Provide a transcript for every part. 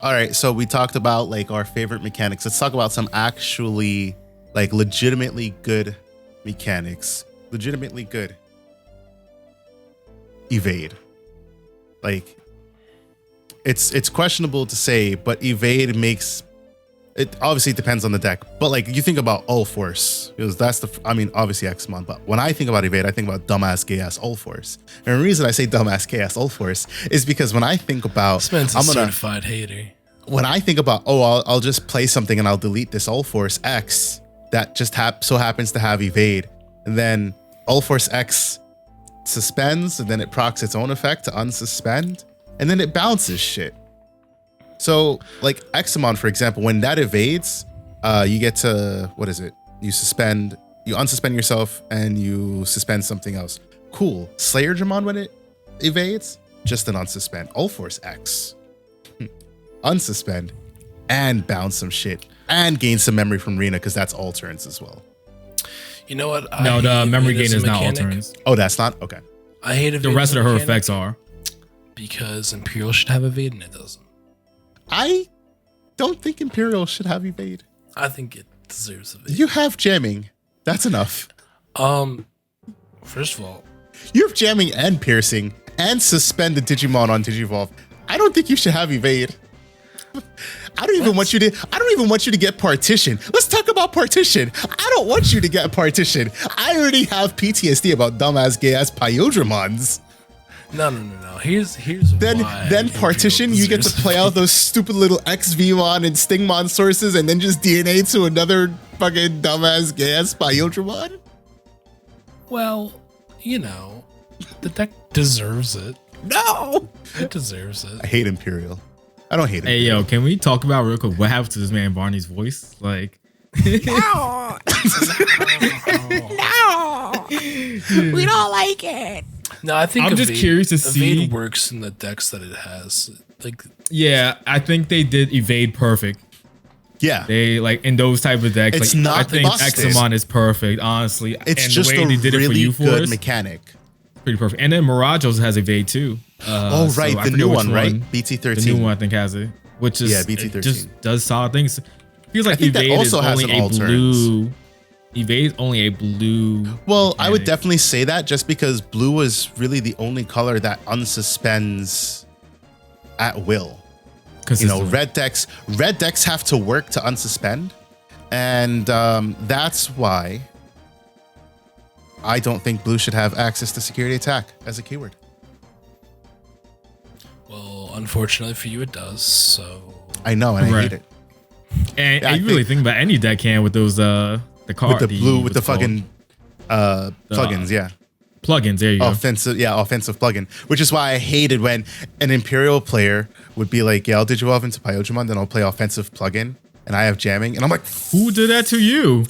All right, so we talked about like our favorite mechanics. Let's talk about some actually like legitimately good mechanics. Legitimately good. Evade. Like it's questionable to say, but evade makes it obviously depends on the deck. But like you think about All Force, because that's obviously Xmon, but when I think about evade, I think about dumbass gay ass All Force. And the reason I say dumbass gay ass All Force is because when I think about certified hater. When I think about I'll just play something and I'll delete this All Force X that just so happens to have evade, and then All Force X suspends, and then it procs its own effect to unsuspend, and then it bounces shit. So like Xmon, for example, when that evades, you get to, what is it? You unsuspend yourself and you suspend something else. Cool. Slayer Dramon, when it evades, just an unsuspend. All Force X. Unsuspend and bounce some shit and gain some memory from Rena, because that's all turns as well. You know what? No, the memory gain is not all turns. Oh, that's not? Okay. I hate the rest of her effects are. Because Imperial should have evade and it doesn't. I don't think Imperial should have evade. I think it deserves evade. You have jamming. That's enough. First of all, you have jamming and piercing and suspend the Digimon on Digivolve. I don't think you should have evade. I don't even want you to get partition. Let's talk about partition. I don't want you to get partition. I already have PTSD about dumbass gay ass Pyodramons. No. Here's why. Then partition, you get to play out those stupid little XVmon and Stingmon sources and then just DNA to another fucking dumbass gay ass Pyodramon. Well, you know, the deck deserves it. No, it deserves it. I hate Imperial. I don't hate it. Hey, yo, can we talk about real quick what happened to this man Barney's voice? Like, no, we don't like it. No, I think I'm just curious to see. Evade works in the decks that it has. Like, yeah, I think they did evade perfect. Yeah, they like in those type of decks. It's like, not. I think Xamon is perfect. Honestly, it's and just the way they did really it for good mechanic. Pretty perfect. And then Mirage also has evade too. Oh right, so the new one, right? BT13. The new one I think has it, which is BT13 just does solid things. Feels like evade also is only a blue. Evade is only a blue. Well, mechanic. I would definitely say that just because blue was really the only color that unsuspends at will. You know, red decks have to work to unsuspend, and that's why I don't think blue should have access to security attack as a keyword. Well, unfortunately for you, it does. So I know, and I hate it. And you really think about any deck can with those the card with the blue with the fucking plugins, yeah. Plugins, there you go. Offensive plugin. Which is why I hated when an Imperial player would be like, yeah, I'll Digivolve into Pyodramon, then I'll play offensive plugin, and I have jamming, and I'm like, who did that to you?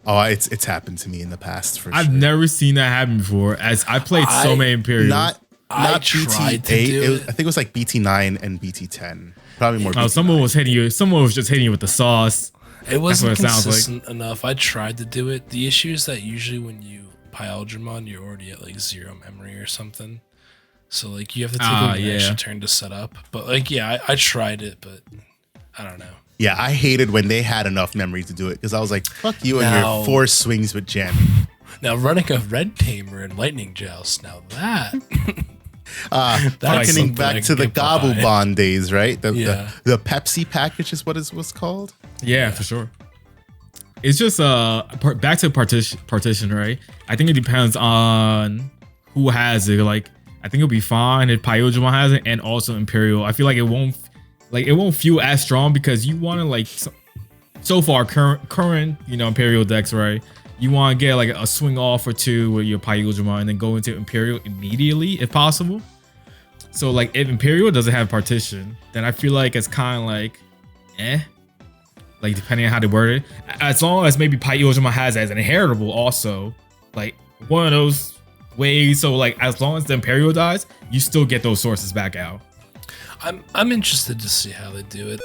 Oh, it's happened to me in the past for I've sure. never seen that happen before. As I played so many Imperials. Not BT8. I think it was like BT9 and BT10. Probably more. Oh, someone was hitting you. Someone was just hitting you with the sauce. It wasn't consistent enough. I tried to do it. The issue is that usually when you Pyodramon, you're already at like 0 memory or something. So like you have to take an extra turn to set up. But like, yeah, I tried it, but I don't know. Yeah, I hated when they had enough memory to do it because I was like, fuck you and your 4 swings with jamming. Now running a Red Tamer and Lightning Joust, now that harkening back to the Gobblebond days, right? The Pepsi package is what it was called. Yeah, for sure. It's just back to partition, right? I think it depends on who has it. Like, I think it'll be fine if Pyodramon has it, and also Imperial. I feel like it won't feel as strong because you want to like so far current Imperial decks, right? You want to get like a swing off or two with your Pyodramon and then go into Imperial immediately if possible. So like if Imperial doesn't have partition, then I feel like it's kind of like like depending on how they word it. As long as maybe Pyodramon has as an inheritable also, like one of those ways. So like as long as the Imperial dies, you still get those sources back out. I'm interested to see how they do it.